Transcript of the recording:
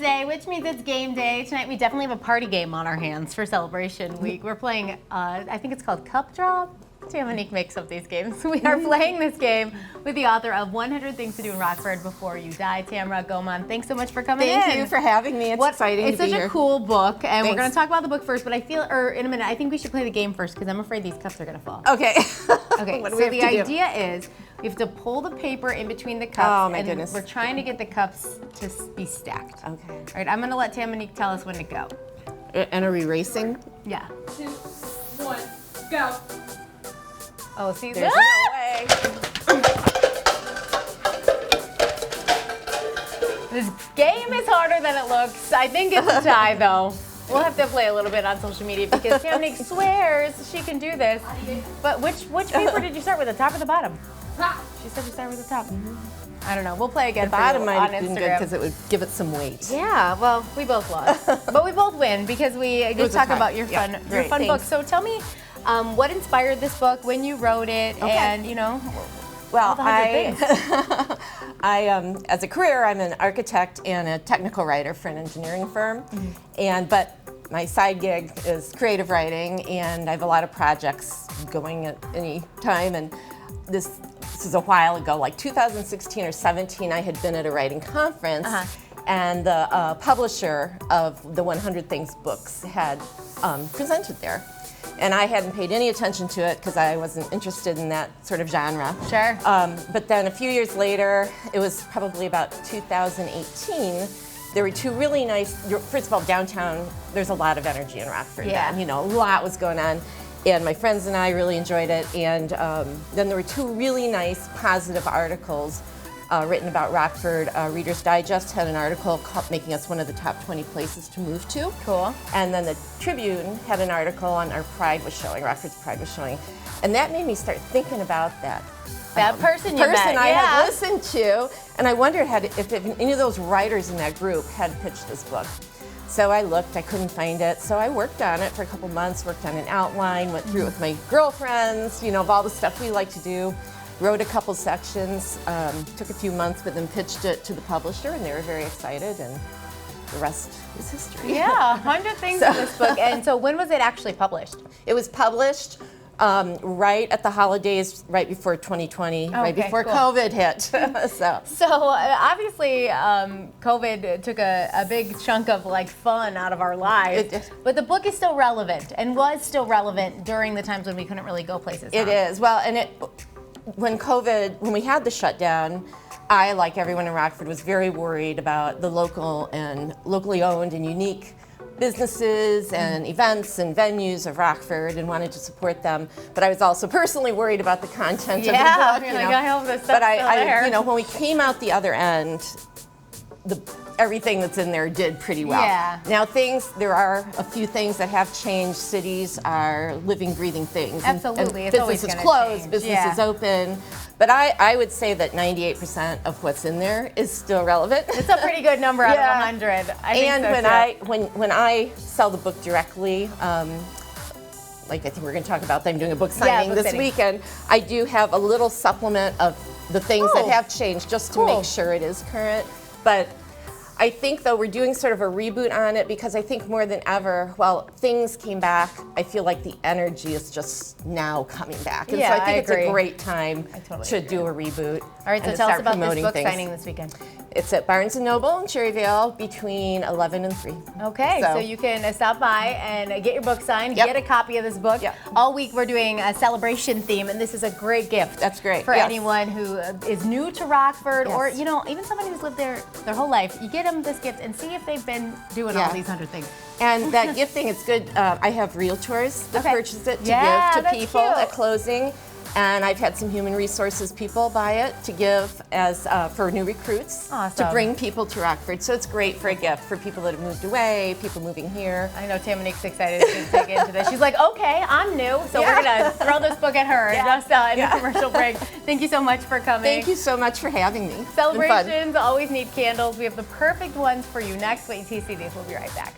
Wednesday, which means it's game day. Tonight we definitely have a party game on our hands for Celebration Week. We're playing, I think it's called Cup Drop. Tamanique makes up these games. We are playing this game with the author of 100 Things to Do in Rockford Before You Die, Tamara Gomon. Thanks so much for coming in. Thank you for having me. It's exciting to be here. It's such a cool book, and we're going to talk about the book first, but I feel, or in a minute, I think we should play the game first because I'm afraid these cups are going to fall. Okay. Okay, What do so we the have to do? idea is we have to pull the paper in between the cups, Oh, my and goodness. we're trying to get the cups to be stacked. Okay. All right, I'm going to let Tamanique tell us when to go. And are we racing? Yeah. 2, 1, go. Oh, see, There's no way. This game is harder than it looks. I think it's a tie, though. We'll have to play a little bit on social media because Tamanique swears she can do this. But which paper did you start with, the top or the bottom? Top. She said we start with the top. I don't know. We'll play again The bottom for might you on have been good Instagram. because it would give it some weight. Yeah, well, we both lost, but we both win because we get to was a talk tie. about your Yeah, fun great, book. thanks. So tell me, what inspired this book, when you wrote it, Okay. and you know, Well, all the 100 things. as a career, I'm an architect and a technical writer for an engineering firm, but my side gig is creative writing, and I have a lot of projects going at any time. And this is a while ago, like 2016 or 17. I had been at a writing conference, and the publisher of the 100 Things books had presented there. And I hadn't paid any attention to it because I wasn't interested in that sort of genre. Sure. But then a few years later, it was probably about 2018, there were two really nice, first of all, downtown, there's a lot of energy in Rockford. Yeah. then, a lot was going on. And my friends and I really enjoyed it. And then there were two really nice positive articles written about Rockford. Reader's Digest had an article making us one of the top 20 places to move to. Cool. And then the Tribune had an article on our Pride was showing, Rockford's Pride was showing. And that made me start thinking about that. That person you met, I yeah. had listened to, and I wondered if any of those writers in that group had pitched this book. So I looked, I couldn't find it. So I worked on it for a couple months, worked on an outline, went through it with my girlfriends, of all the stuff we like to do. Wrote a couple sections, took a few months, but then pitched it to the publisher, and they were very excited, and the rest is history. Yeah, 100 things in this book. And so when was it actually published? It was published right at the holidays, right before 2020, right Okay, before cool. COVID hit. So obviously, COVID took a big chunk of fun out of our lives. It did. But the book is still relevant and was still relevant during the times when we couldn't really go places. It is. Well, and when we had the shutdown, I, like everyone in Rockford, was very worried about the local and locally owned and unique businesses and events and venues of Rockford, and wanted to support them. But I was also personally worried about the content of the book. you're like, I hope this stuff's But still there. when we came out the other end, everything that's in there did pretty well. Yeah. Now there are a few things that have changed. Cities are living, breathing things. And- Absolutely, and it's always businesses gonna closed, change. businesses Yeah. open. But I would say that 98% of what's in there is still relevant. It's a pretty good number out Yeah. of 100. I think And so, when I sell the book directly, I think we're going to talk about that. I'm doing a book signing book this signing. weekend. I do have a little supplement of the things that Oh. have changed, just to Cool. make sure it is current. But I think, though, we're doing sort of a reboot on it because I think more than ever, while things came back, I feel like the energy is just now coming back. And Yeah, so I think I it's agree. a great time totally to agree. do a reboot. All right, so and to tell us start about this promoting book things. signing this weekend. It's at Barnes & Noble in Cherryvale between 11 and 3. Okay, so you can stop by and get your book signed, Yep. get a copy of this book. Yep. All week we're doing a celebration theme, and this is a great gift. That's great, For yes. anyone who is new to Rockford, or Yes. even somebody who's lived there their whole life. You get them this gift and see if they've been doing all Yeah. these 100 things. And that gifting, it's good. I have realtors that Okay. purchase it to Yeah, give to that's people cute. at closing. And I've had some human resources people buy it to give as for new recruits Awesome. to bring people to Rockford. So it's great for a gift for people that have moved away, people moving here. I know Tamanique's excited to dig into this. She's like, okay, I'm new, so we're gonna throw this book at her just in a commercial break. Thank you so much for coming. Thank you so much for having me. It's been fun. Celebrations always need candles. We have the perfect ones for you next. Wait, TCDs. We'll be right back.